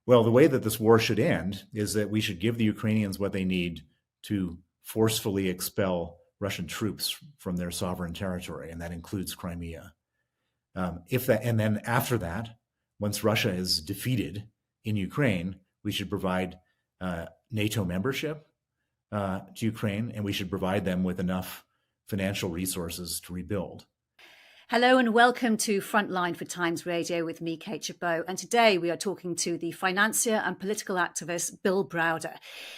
Well, the way that this war should end is that we should give the Ukrainians what they need to forcefully expel Russian troops from their sovereign territory, and that includes Crimea. And then after that, once Russia is defeated in Ukraine, we should provide NATO membership to Ukraine, and we should provide them with enough financial resources to rebuild. Hello and welcome to Frontline for Times Radio with me, Kate Chabot. And today we are talking to the financier and political activist, Bill Browder.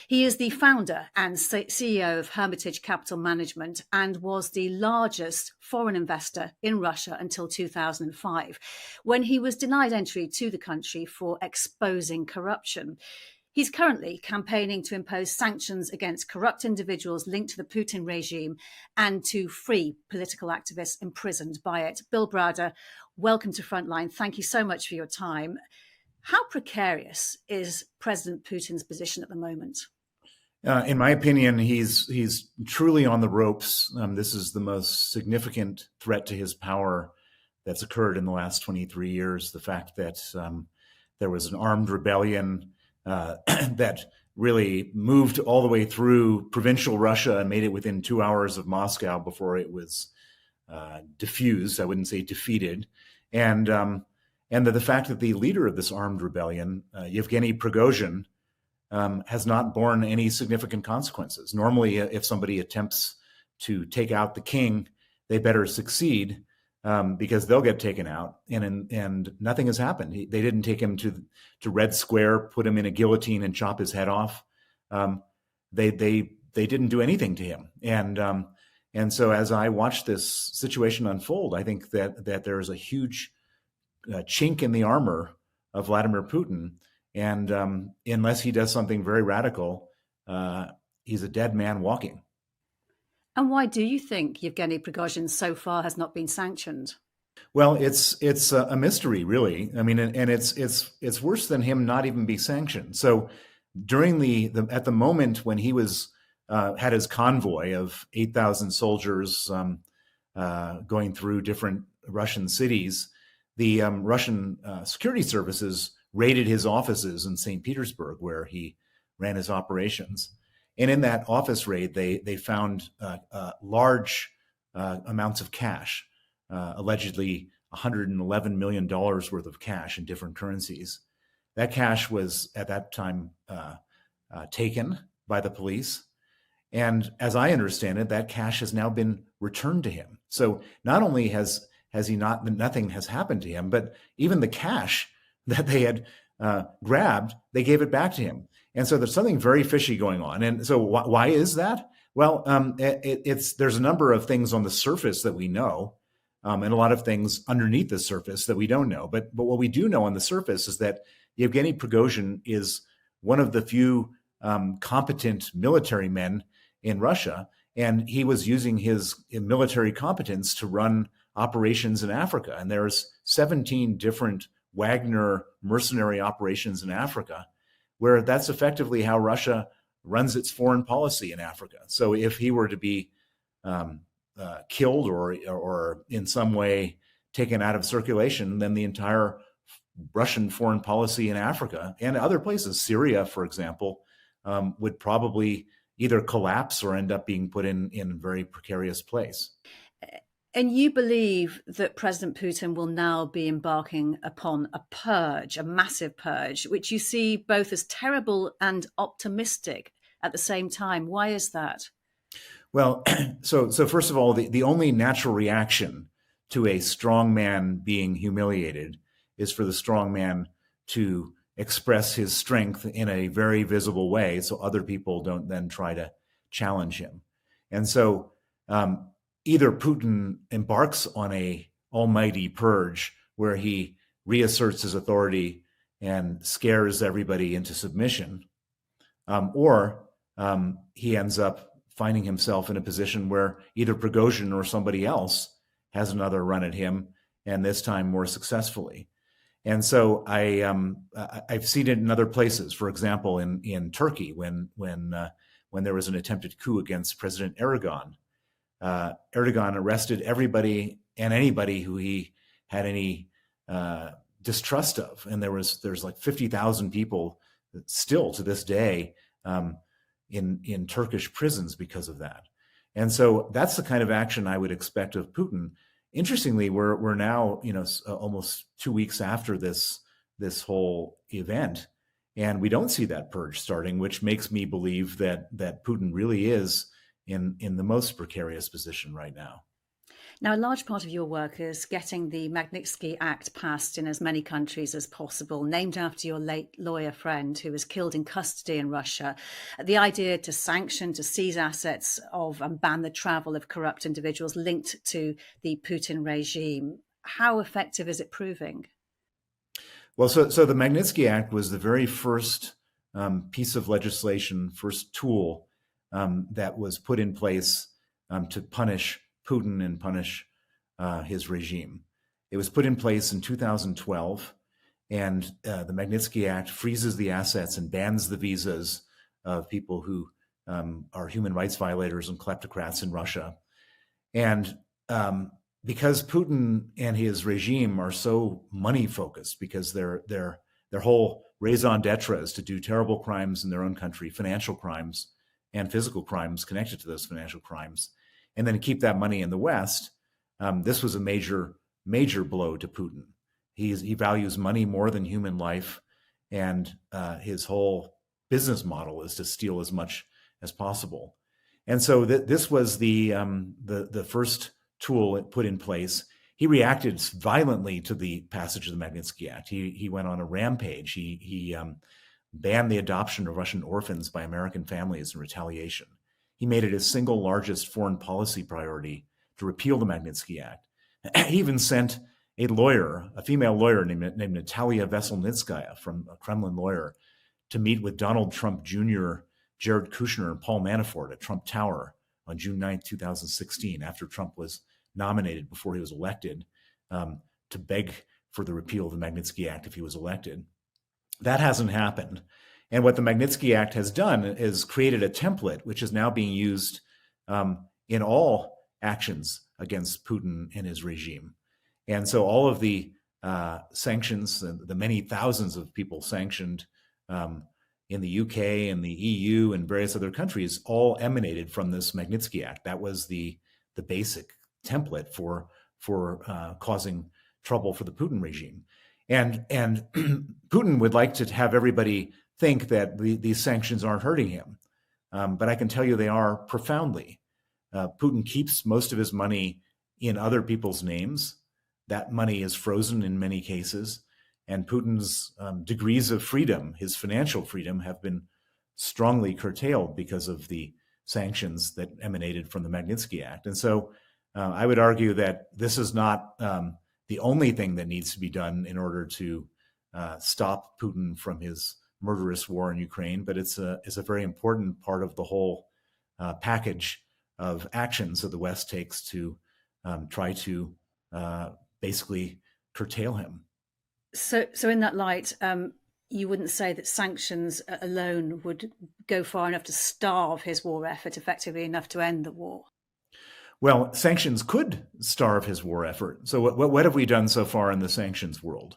He is the founder and CEO of Hermitage Capital Management and was the largest foreign investor in Russia until 2005, when he was denied entry to the country for exposing corruption. He's currently campaigning to impose sanctions against corrupt individuals linked to the Putin regime and to free political activists imprisoned by it. Bill Browder, welcome to Frontline. Thank you so much for your time. How precarious is President Putin's position at the moment? In my opinion, he's truly on the ropes. This is the most significant threat to his power that's occurred in the last 23 years. The fact that there was an armed rebellion that really moved all the way through provincial Russia and made it within 2 hours of Moscow before it was diffused. I wouldn't say defeated. And the fact that the leader of this armed rebellion, Yevgeny Prigozhin, has not borne any significant consequences. Normally, if somebody attempts to take out the king, they better succeed. Because they'll get taken out, and nothing has happened. They didn't take him to Red Square, put him in a guillotine, and chop his head off. They didn't do anything to him, and so as I watch this situation unfold, I think that there is a huge chink in the armor of Vladimir Putin, and unless he does something very radical, he's a dead man walking. And why do you think Yevgeny Prigozhin so far has not been sanctioned? Well, it's a mystery, really. I mean, and it's worse than him not even be sanctioned. So during at the moment when he was had his convoy of 8,000 soldiers going through different Russian cities, the Russian security services raided his offices in St. Petersburg, where he ran his operations. And in that office raid, they found large amounts of cash, allegedly $111 million worth of cash in different currencies. That cash was at that time taken by the police. And as I understand it, that cash has now been returned to him. So not only has he not, nothing has happened to him, but even the cash that they had grabbed, they gave it back to him. And so there's something very fishy going on. And so why is that? Well, there's a number of things on the surface that we know, and a lot of things underneath the surface that we don't know. But what we do know on the surface is that Yevgeny Prigozhin is one of the few competent military men in Russia, and he was using his military competence to run operations in Africa. And there's 17 different Wagner mercenary operations in Africa, where that's effectively how Russia runs its foreign policy in Africa. So if he were to be killed or in some way taken out of circulation, then the entire Russian foreign policy in Africa and other places, Syria, for example, would probably either collapse or end up being put in a very precarious place. And you believe that President Putin will now be embarking upon a purge, a massive purge, which you see both as terrible and optimistic at the same time. Why is that? Well, so first of all, the only natural reaction to a strong man being humiliated is for the strong man to express his strength in a very visible way so other people don't then try to challenge him. And so either Putin embarks on a almighty purge where he reasserts his authority and scares everybody into submission, or he ends up finding himself in a position where either Prigozhin or somebody else has another run at him, and this time more successfully. And so I've seen it in other places. For example, in Turkey, when there was an attempted coup against President Erdogan, Erdogan arrested everybody and anybody who he had any distrust of. And there's like 50,000 people still to this day in Turkish prisons because of that. And so that's the kind of action I would expect of Putin. Interestingly, we're now, almost 2 weeks after this whole event, and we don't see that purge starting, which makes me believe that Putin really is in the most precarious position right now. Now, a large part of your work is getting the Magnitsky Act passed in as many countries as possible, named after your late lawyer friend who was killed in custody in Russia. The idea to sanction, to seize assets of and ban the travel of corrupt individuals linked to the Putin regime. How effective is it proving? Well, so the Magnitsky Act was the very first piece of legislation, first tool that was put in place to punish Putin and punish his regime. It was put in place in 2012, and the Magnitsky Act freezes the assets and bans the visas of people who are human rights violators and kleptocrats in Russia. And because Putin and his regime are so money focused, because their whole raison d'etre is to do terrible crimes in their own country, financial crimes and physical crimes connected to those financial crimes, and then keep that money in the West, this was a major blow to Putin. He values money more than human life, and his whole business model is to steal as much as possible. And so this was the first tool it put in place. He reacted violently to the passage of the Magnitsky Act. He went on a rampage. He banned the adoption of Russian orphans by American families in retaliation. He made it his single largest foreign policy priority to repeal the Magnitsky Act. He even sent a lawyer, a female lawyer named Natalia Veselnitskaya, from a Kremlin lawyer, to meet with Donald Trump Jr., Jared Kushner, and Paul Manafort at Trump Tower on June 9th, 2016, after Trump was nominated before he was elected, to beg for the repeal of the Magnitsky Act if he was elected. That hasn't happened. And what the Magnitsky Act has done is created a template which is now being used in all actions against Putin and his regime. And so all of the sanctions, the many thousands of people sanctioned in the UK and the EU and various other countries, all emanated from this Magnitsky Act. That was the basic template for causing trouble for the Putin regime. And Putin would like to have everybody think that these sanctions aren't hurting him. But I can tell you they are profoundly. Putin keeps most of his money in other people's names. That money is frozen in many cases. And Putin's degrees of freedom, his financial freedom, have been strongly curtailed because of the sanctions that emanated from the Magnitsky Act. And so I would argue that this is not the only thing that needs to be done in order to stop Putin from his murderous war in Ukraine, but it's a very important part of the whole package of actions that the West takes to try to basically curtail him. So in that light, you wouldn't say that sanctions alone would go far enough to starve his war effort, effectively enough to end the war? Well, sanctions could starve his war effort. So what have we done so far in the sanctions world?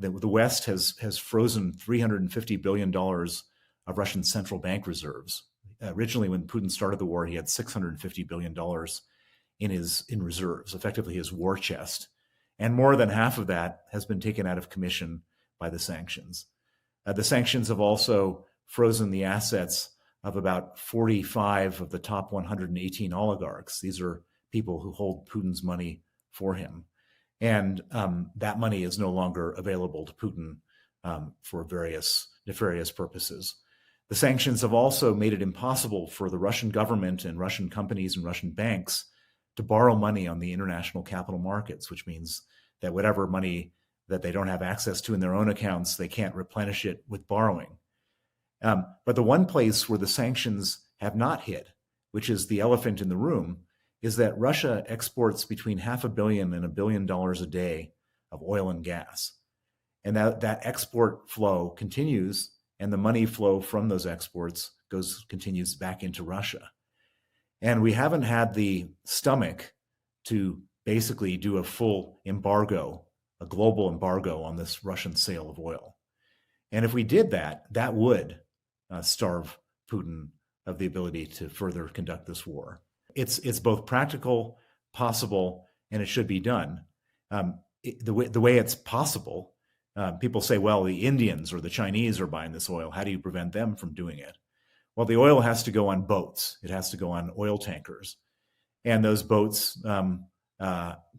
The West has frozen $350 billion of Russian central bank reserves. Originally, when Putin started the war, he had $650 billion in reserves, effectively his war chest. And more than half of that has been taken out of commission by the sanctions. The sanctions have also frozen the assets of about 45 of the top 118 oligarchs. These are people who hold Putin's money for him. And that money is no longer available to Putin for various nefarious purposes. The sanctions have also made it impossible for the Russian government and Russian companies and Russian banks to borrow money on the international capital markets, which means that whatever money that they don't have access to in their own accounts, they can't replenish it with borrowing. But the one place where the sanctions have not hit, which is the elephant in the room, is that Russia exports between $500 million and $1 billion a day of oil and gas. And that export flow continues, and the money flow from those exports continues back into Russia. And we haven't had the stomach to basically do a full embargo a global embargo on this Russian sale of oil. And if we did that, that would starve Putin of the ability to further conduct this war. It's both practical, possible, and it should be done. The way it's possible, people say, well, the Indians or the Chinese are buying this oil. How do you prevent them from doing it? Well, the oil has to go on boats. It has to go on oil tankers. And those boats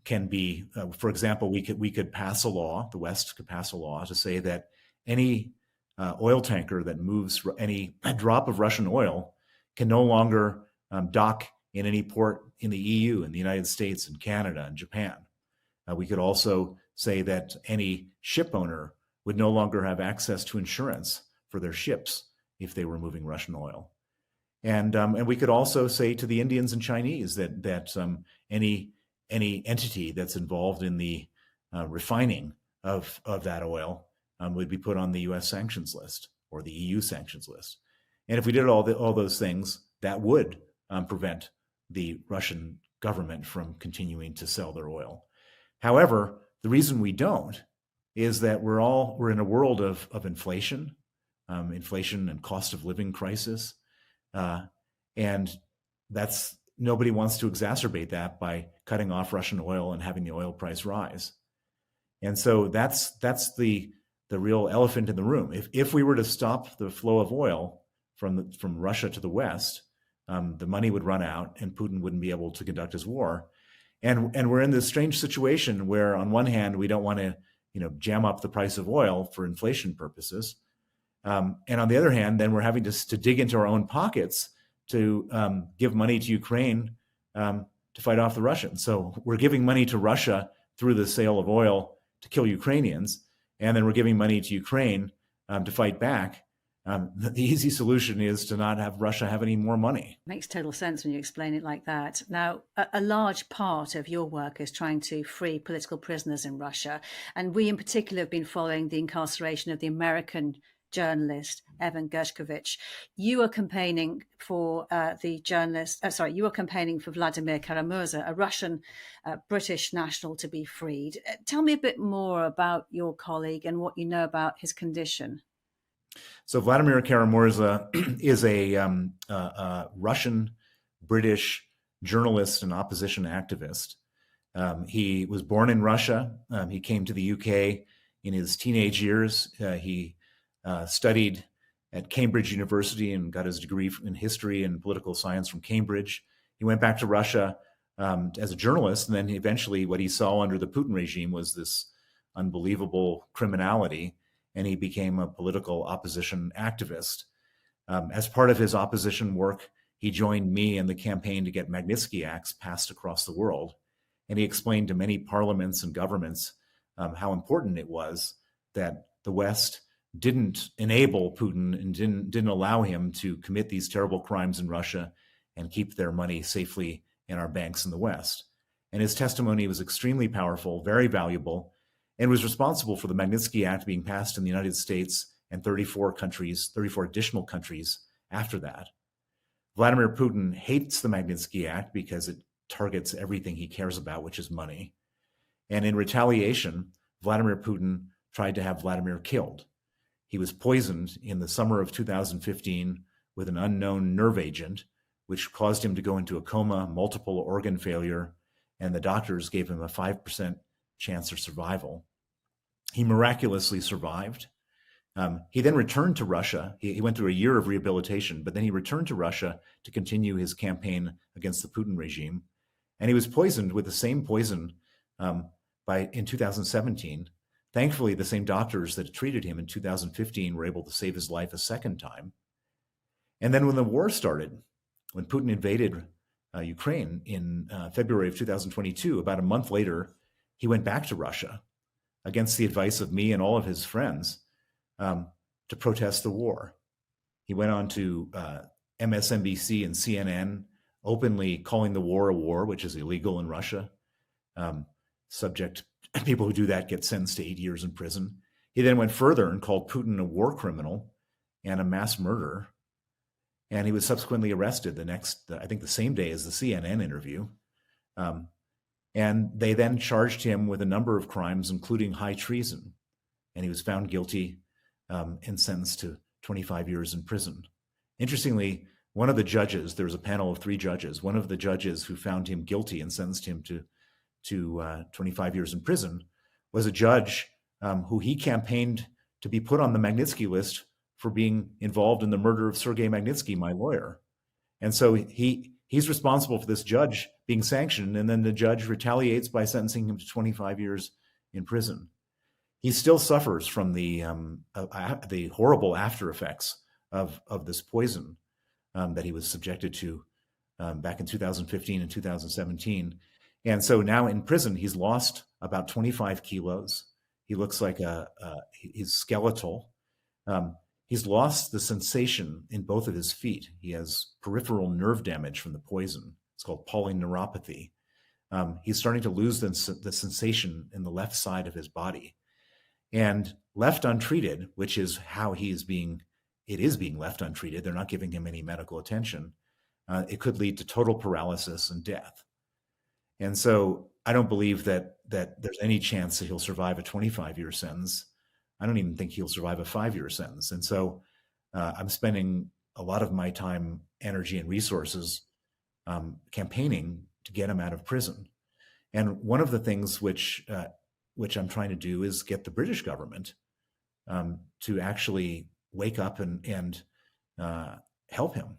can be, for example, we could pass a law, the West could pass a law to say that any oil tanker that moves any drop of Russian oil can no longer dock in any port in the EU, in the United States, and Canada, and Japan. We could also say that any ship owner would no longer have access to insurance for their ships if they were moving Russian oil. And we could also say to the Indians and Chinese that any entity that's involved in the refining of that oil would be put on the U.S. sanctions list or the EU sanctions list. And if we did all those things, that would prevent the Russian government from continuing to sell their oil. However, the reason we don't is that we're in a world of inflation, inflation and cost of living crisis, and nobody wants to exacerbate that by cutting off Russian oil and having the oil price rise. And so that's the real elephant in the room. If we were to stop the flow of oil from Russia to the West, the money would run out and Putin wouldn't be able to conduct his war. And we're in this strange situation where, on one hand, we don't want to jam up the price of oil for inflation purposes, and on the other hand, then we're having to dig into our own pockets to give money to Ukraine to fight off the Russians. So we're giving money to Russia through the sale of oil to kill Ukrainians, and then we're giving money to Ukraine to fight back. The easy solution is to not have Russia have any more money. Makes total sense when you explain it like that. Now, a large part of your work is trying to free political prisoners in Russia. And we in particular have been following the incarceration of the American journalist Evan Gershkovich. You are campaigning for you are campaigning for Vladimir Kara-Murza, a Russian British national, to be freed. Tell me a bit more about your colleague and what you know about his condition. So Vladimir Kara-Murza is a Russian-British journalist and opposition activist. He was born in Russia. He came to the UK in his teenage years. He studied at Cambridge University and got his degree in history and political science from Cambridge. He went back to Russia as a journalist, and then eventually what he saw under the Putin regime was this unbelievable criminality, and he became a political opposition activist. As part of his opposition work, he joined me in the campaign to get Magnitsky Acts passed across the world. And he explained to many parliaments and governments how important it was that the West didn't enable Putin and didn't allow him to commit these terrible crimes in Russia and keep their money safely in our banks in the West. And his testimony was extremely powerful, very valuable, and was responsible for the Magnitsky Act being passed in the United States and 34 additional countries after that. Vladimir Putin hates the Magnitsky Act because it targets everything he cares about, which is money. And in retaliation, Vladimir Putin tried to have Vladimir killed. He was poisoned in the summer of 2015 with an unknown nerve agent, which caused him to go into a coma, multiple organ failure, and the doctors gave him a 5% chance of survival. He miraculously survived. He then returned to Russia. He went through a year of rehabilitation, but then he returned to Russia to continue his campaign against the Putin regime. And he was poisoned with the same poison in 2017. Thankfully, the same doctors that treated him in 2015 were able to save his life a second time. And then when the war started, when Putin invaded Ukraine in February of 2022, about a month later, he went back to Russia against the advice of me and all of his friends to protest the war. He went on to MSNBC and CNN, openly calling the war a war, which is illegal in Russia. People who do that get sentenced to 8 years in prison. He then went further and called Putin a war criminal and a mass murderer. And he was subsequently arrested the same day as the CNN interview. And they then charged him with a number of crimes, including high treason. And he was found guilty and sentenced to 25 years in prison. Interestingly, one of the judges, there was a panel of 3 judges, one of the judges who found him guilty and sentenced him to 25 years in prison was a judge who he campaigned to be put on the Magnitsky list for being involved in the murder of Sergei Magnitsky, my lawyer. And so he's responsible for this judge being sanctioned, and then the judge retaliates by sentencing him to 25 years in prison. He still suffers from the horrible after effects of this poison that he was subjected to back in 2015 and 2017. And so now in prison, he's lost about 25 kilos. He looks like he's skeletal. He's lost the sensation in both of his feet. He has peripheral nerve damage from the poison. It's called polyneuropathy. He's starting to lose the sensation in the left side of his body. And left untreated, which is how it is being left untreated, they're not giving him any medical attention, it could lead to total paralysis and death. And so I don't believe that there's any chance that he'll survive a 25-year sentence. I don't even think he'll survive a 5-year sentence. And so I'm spending a lot of my time, energy, and resources campaigning to get him out of prison. And one of the things which I'm trying to do is get the British government to actually wake up and help him.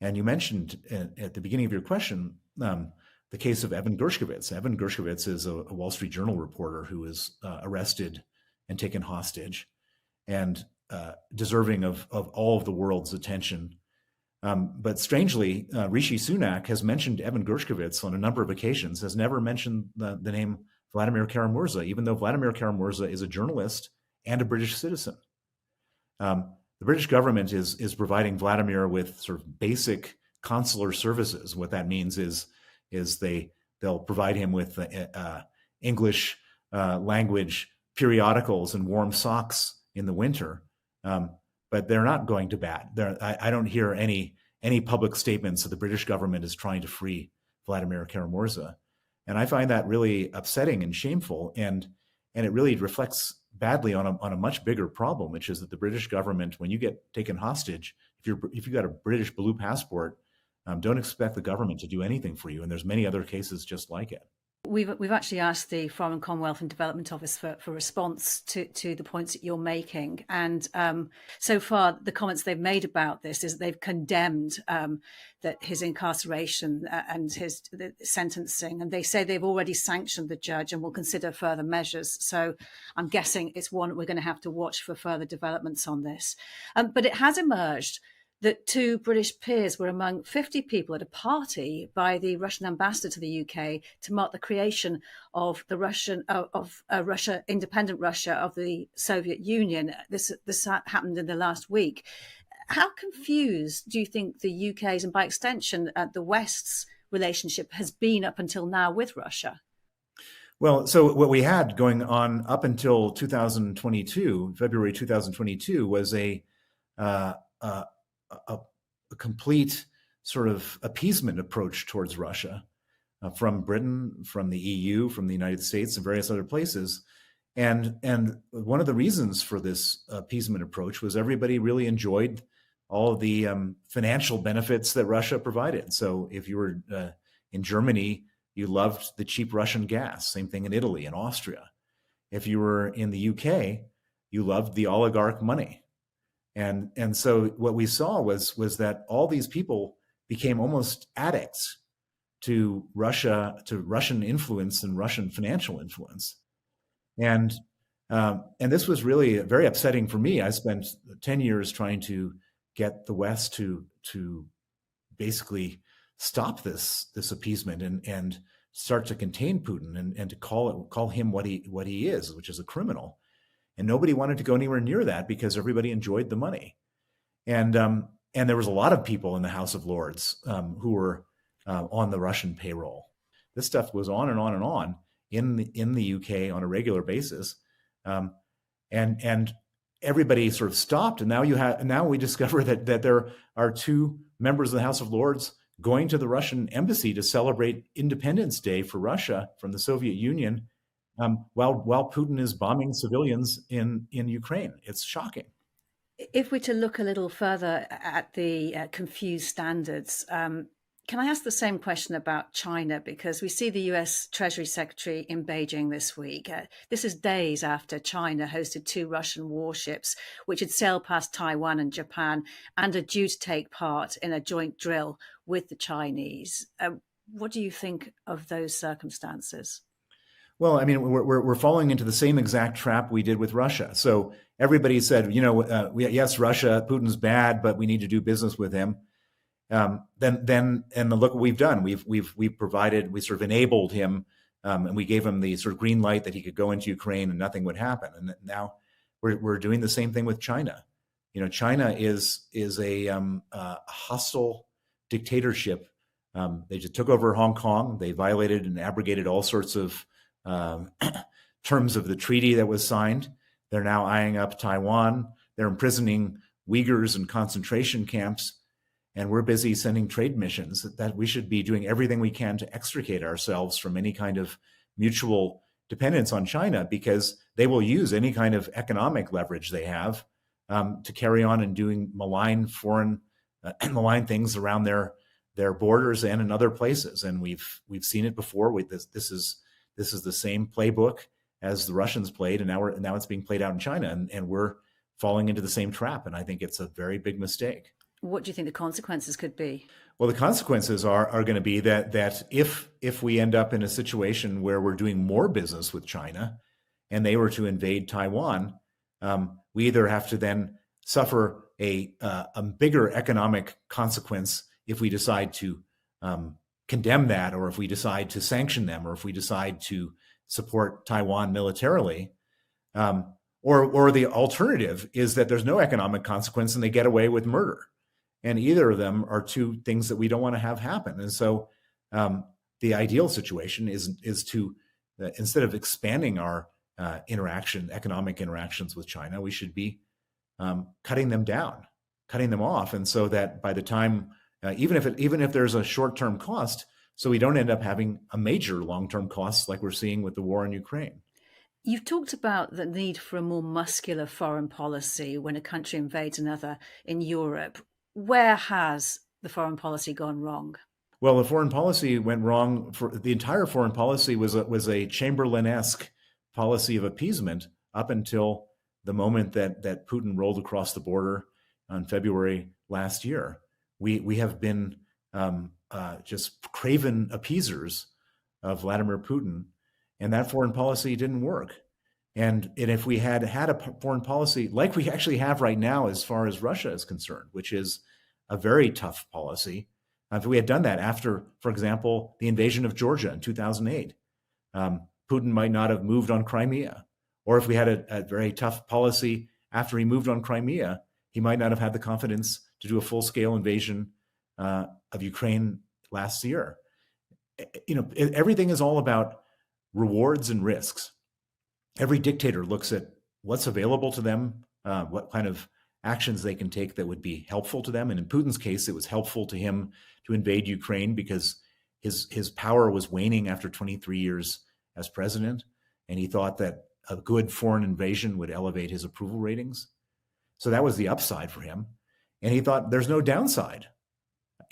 And you mentioned at the beginning of your question the case of Evan Gershkovich. Evan Gershkovich is a Wall Street Journal reporter who was arrested and taken hostage and deserving of all of the world's attention. But strangely, Rishi Sunak has mentioned Evan Gershkovich on a number of occasions, has never mentioned the name Vladimir Kara-Murza, even though Vladimir Kara-Murza is a journalist and a British citizen. The British government is providing Vladimir with sort of basic consular services. What that means is they'll provide him with English language periodicals and warm socks in the winter, but they're not going to bat. I don't hear any public statements that the British government is trying to free Vladimir Kara-Murza. And I find that really upsetting and shameful, and it really reflects badly on a much bigger problem, which is that the British government, when you get taken hostage, if you got a British blue passport, don't expect the government to do anything for you. And there's many other cases just like it. We've actually asked the Foreign, Commonwealth and Development Office for response to the points that you're making. And so far, the comments they've made about this is that they've condemned that his incarceration and the sentencing. And they say they've already sanctioned the judge and will consider further measures. So I'm guessing it's one we're going to have to watch for further developments on this. But it has emerged that 2 British peers were among 50 people at a party by the Russian ambassador to the UK to mark the creation of the Russia, independent Russia of the Soviet Union. This happened in the last week. How confused do you think the UK's, and by extension the West's, relationship has been up until now with Russia? Well, so what we had going on up until 2022, February 2022, was a complete sort of appeasement approach towards Russia from Britain, from the EU, from the United States, and various other places. And one of the reasons for this appeasement approach was everybody really enjoyed all of the financial benefits that Russia provided. So if you were in Germany, you loved the cheap Russian gas. Same thing in Italy and Austria. If you were in the UK, you loved the oligarch money. And so what we saw was that all these people became almost addicts to Russia, to Russian influence and Russian financial influence. And this was really very upsetting for me. I spent 10 years trying to get the West to basically stop this appeasement and start to contain Putin and to call him what he is, which is a criminal. And nobody wanted to go anywhere near that because everybody enjoyed the money. And there was a lot of people in the House of Lords who were on the Russian payroll. This stuff was on and on and on in the UK on a regular basis. And everybody sort of stopped. And now we discover that there are 2 members of the House of Lords going to the Russian embassy to celebrate Independence Day for Russia from the Soviet Union, while Putin is bombing civilians in Ukraine. It's shocking. If we're to look a little further at the confused standards, can I ask the same question about China? Because we see the US Treasury Secretary in Beijing this week. This is days after China hosted 2 Russian warships, which had sailed past Taiwan and Japan and are due to take part in a joint drill with the Chinese. What do you think of those circumstances? Well, I mean, we're falling into the same exact trap we did with Russia. So everybody said, yes, Russia, Putin's bad, but we need to do business with him. Then look what we've done. We've provided, we sort of enabled him, and we gave him the sort of green light that he could go into Ukraine and nothing would happen. And now we're doing the same thing with China. China is a hostile dictatorship. They just took over Hong Kong. They violated and abrogated all sorts of terms of the treaty that was signed. They're now eyeing up Taiwan. They're imprisoning Uyghurs in concentration camps. And we're busy sending trade missions. That we should be doing everything we can to extricate ourselves from any kind of mutual dependence on China, because they will use any kind of economic leverage they have to carry on and doing malign things around their borders and in other places. And we've seen it before. This is the same playbook as the Russians played, and now it's being played out in China, and we're falling into the same trap. And I think it's a very big mistake. What do you think the consequences could be? Well, the consequences are going to be that if we end up in a situation where we're doing more business with China and they were to invade Taiwan, we either have to then suffer a bigger economic consequence if we decide to condemn that, or if we decide to sanction them, or if we decide to support Taiwan militarily, or the alternative is that there's no economic consequence and they get away with murder. And either of them are 2 things that we don't want to have happen. And so the ideal situation is to, instead of expanding our economic interactions with China, we should be cutting them down, cutting them off. And so that by the time, even if there's a short-term cost, so we don't end up having a major long-term cost like we're seeing with the war in Ukraine. You've talked about the need for a more muscular foreign policy when a country invades another in Europe. Where has the foreign policy gone wrong? Well, the foreign policy went wrong. The entire foreign policy was a Chamberlain-esque policy of appeasement up until the moment that Putin rolled across the border on February last year. We have been just craven appeasers of Vladimir Putin, and that foreign policy didn't work. And if we had a foreign policy like we actually have right now as far as Russia is concerned, which is a very tough policy, if we had done that after, for example, the invasion of Georgia in 2008, Putin might not have moved on Crimea. Or if we had a very tough policy after he moved on Crimea, he might not have had the confidence to do a full-scale invasion of Ukraine last year. Everything is all about rewards and risks. Every dictator looks at what's available to them, what kind of actions they can take that would be helpful to them. And in Putin's case, it was helpful to him to invade Ukraine because his power was waning after 23 years as president. And he thought that a good foreign invasion would elevate his approval ratings. So that was the upside for him. And he thought there's no downside.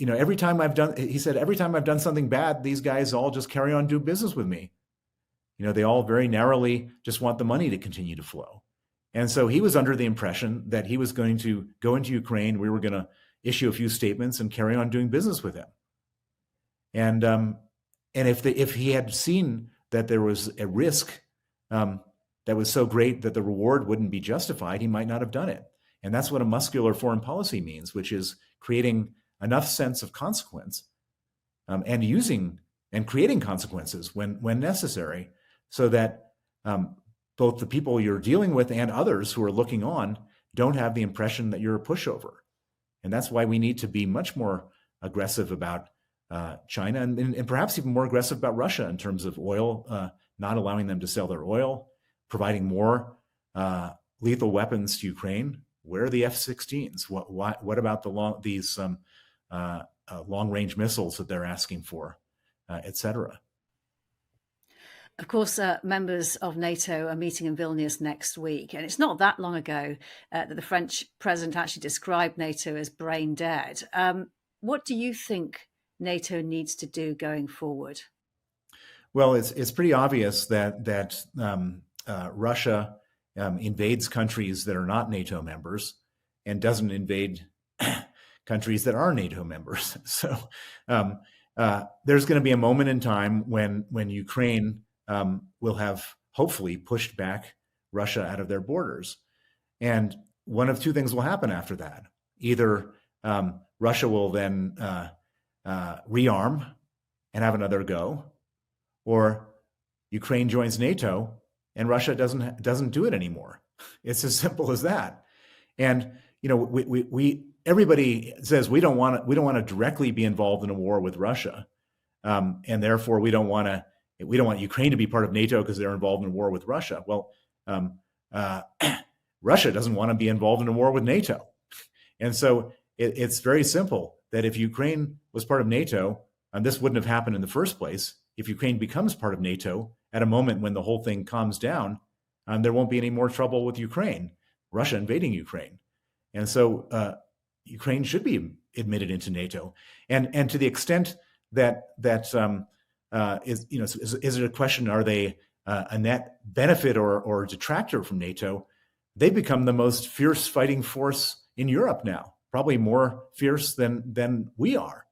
Every time I've done something bad, these guys all just carry on, do business with me. They all very narrowly just want the money to continue to flow. And so he was under the impression that he was going to go into Ukraine. We were going to issue a few statements and carry on doing business with him. And if he had seen that there was a risk that was so great that the reward wouldn't be justified, he might not have done it. And that's what a muscular foreign policy means, which is creating enough sense of consequence and creating consequences when necessary, so that both the people you're dealing with and others who are looking on don't have the impression that you're a pushover. And that's why we need to be much more aggressive about China and perhaps even more aggressive about Russia in terms of oil, not allowing them to sell their oil, providing more lethal weapons to Ukraine. Where are the F-16s? What about these long-range missiles that they're asking for, et cetera. Of course, members of NATO are meeting in Vilnius next week. And it's not that long ago that the French president actually described NATO as brain dead. What do you think NATO needs to do going forward? Well, it's pretty obvious that Russia invades countries that are not NATO members and doesn't invade countries that are NATO members. So there's going to be a moment in time when Ukraine will have hopefully pushed back Russia out of their borders. And one of two things will happen after that. Either Russia will then rearm and have another go, or Ukraine joins NATO and Russia doesn't do it anymore. It's as simple as that. And everybody says we don't want to directly be involved in a war with Russia, and therefore we don't want Ukraine to be part of NATO because they're involved in a war with Russia. Well, Russia doesn't want to be involved in a war with NATO, and so it's very simple that if Ukraine was part of NATO, this wouldn't have happened in the first place. If Ukraine becomes part of NATO at a moment when the whole thing calms down, there won't be any more trouble with Russia invading Ukraine. And so Ukraine should be admitted into NATO. And to the extent that is it a question, are they a net benefit or detractor from NATO? They become the most fierce fighting force in Europe now, probably more fierce than we are.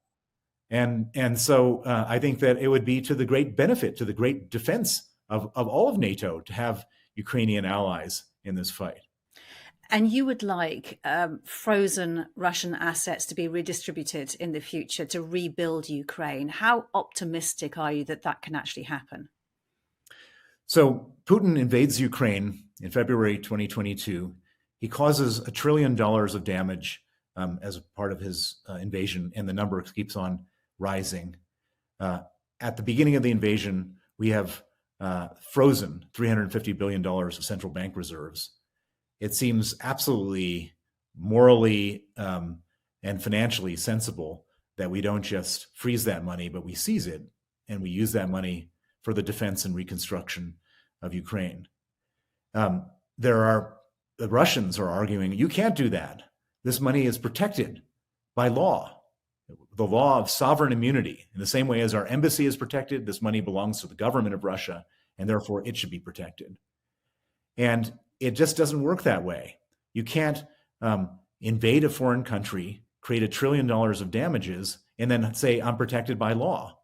And so I think that it would be to the great benefit, to the great defense of all of NATO to have Ukrainian allies in this fight. And you would like frozen Russian assets to be redistributed in the future to rebuild Ukraine. How optimistic are you that that can actually happen? So Putin invades Ukraine in February 2022. He causes $1 trillion of damage as a part of his invasion, and the number keeps on rising. At the beginning of the invasion, we have frozen $350 billion of central bank reserves. It seems absolutely morally and financially sensible that we don't just freeze that money, but we seize it and we use that money for the defense and reconstruction of Ukraine. The Russians are arguing, you can't do that. This money is protected by law. The law of sovereign immunity. In the same way as our embassy is protected, this money belongs to the government of Russia, and therefore it should be protected. And it just doesn't work that way. You can't invade a foreign country, create $1 trillion of damages, and then say, I'm protected by law.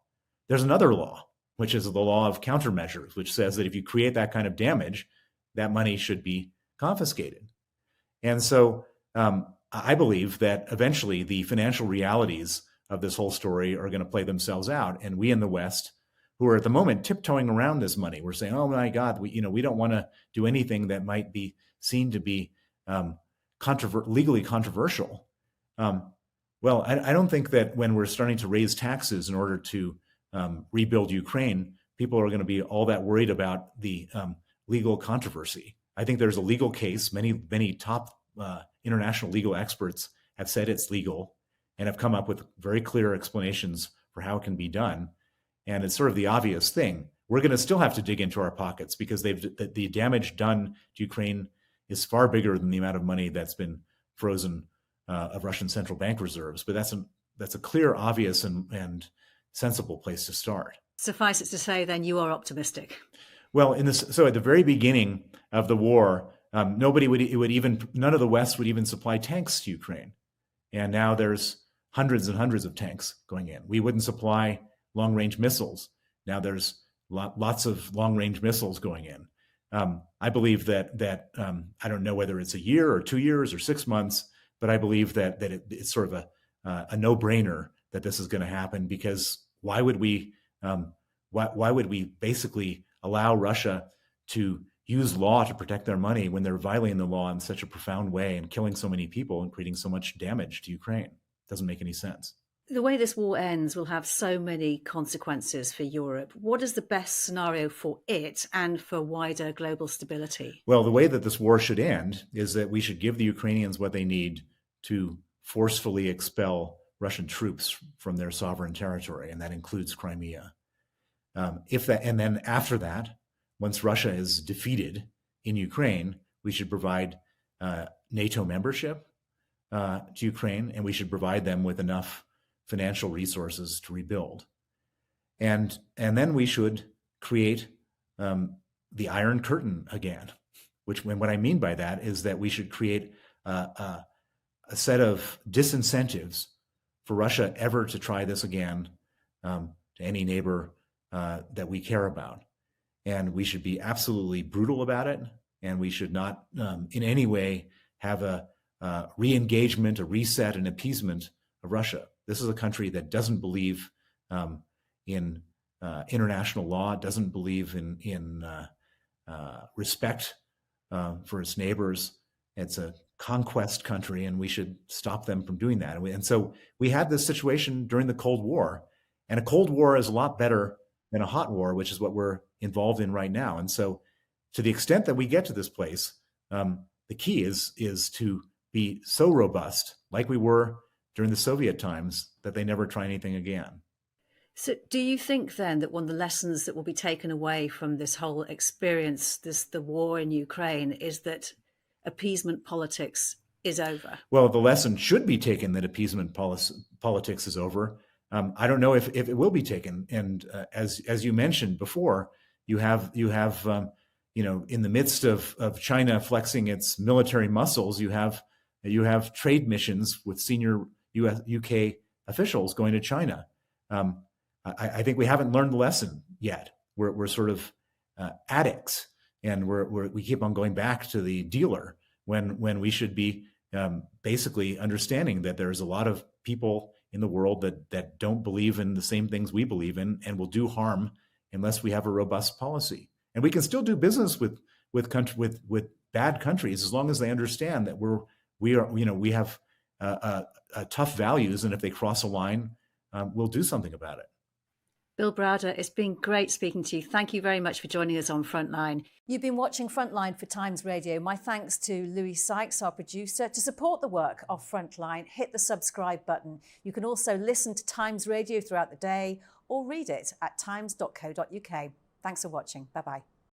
There's another law, which is the law of countermeasures, which says that if you create that kind of damage, that money should be confiscated. And so I believe that eventually the financial realities of this whole story are going to play themselves out. And we in the West, who are at the moment tiptoeing around this money, we're saying, oh my God, we don't want to do anything that might be seen to be legally controversial. Well, I don't think that when we're starting to raise taxes in order to rebuild Ukraine, people are going to be all that worried about the legal controversy. I think there's a legal case. Many top international legal experts have said it's legal and have come up with very clear explanations for how it can be done. And it's sort of the obvious thing. We're going to still have to dig into our pockets because the damage done to Ukraine is far bigger than the amount of money that's been frozen of Russian central bank reserves. But that's a clear, obvious, and sensible place to start. Suffice it to say, then, you are optimistic. Well, so at the very beginning of the war, none of the West would even supply tanks to Ukraine, and now there's hundreds and hundreds of tanks going in. We wouldn't supply long-range missiles. Now there's lots of long-range missiles going in. I believe that I don't know whether it's a year or 2 years or 6 months, but I believe that it's sort of a no-brainer that this is going to happen, because why would we basically allow Russia to use law to protect their money when they're violating the law in such a profound way and killing so many people and creating so much damage to Ukraine? It doesn't make any sense. The way this war ends will have so many consequences for Europe. What is the best scenario for it and for wider global stability? Well, the way that this war should end is that we should give the Ukrainians what they need to forcefully expel Russian troops from their sovereign territory, and that includes Crimea. And then after that, once Russia is defeated in Ukraine, we should provide NATO membership to Ukraine, and we should provide them with enough financial resources to rebuild. And then we should create the Iron Curtain again, what I mean by that is that we should create a set of disincentives for Russia ever to try this again to any neighbor that we care about. And we should be absolutely brutal about it. And we should not in any way have a re-engagement, a reset, an appeasement of Russia. This is a country that doesn't believe in international law, doesn't believe in respect for its neighbors. It's a conquest country, and we should stop them from doing that. And so we had this situation during the Cold War, and a Cold War is a lot better than a hot war, which is what we're involved in right now. And so to the extent that we get to this place, the key is to be so robust, like we were during the Soviet times, that they never try anything again. So do you think then that one of the lessons that will be taken away from this whole experience, the war in Ukraine, is that appeasement politics is over? Well, the lesson should be taken that appeasement politics is over. I don't know if it will be taken. And as you mentioned before, you have in the midst of China flexing its military muscles, you have trade missions with senior UK officials going to China. I think we haven't learned the lesson yet. We're sort of addicts, and we keep on going back to the dealer when we should be basically understanding that there's a lot of people in the world that don't believe in the same things we believe in and will do harm unless we have a robust policy. And we can still do business with bad countries as long as they understand that we have tough values, and if they cross a line, we'll do something about it. Bill Browder, it's been great speaking to you. Thank you very much for joining us on Frontline. You've been watching Frontline for Times Radio. My thanks to Louis Sykes, our producer. To support the work of Frontline, hit the subscribe button. You can also listen to Times Radio throughout the day or read it at times.co.uk. Thanks for watching. Bye-bye.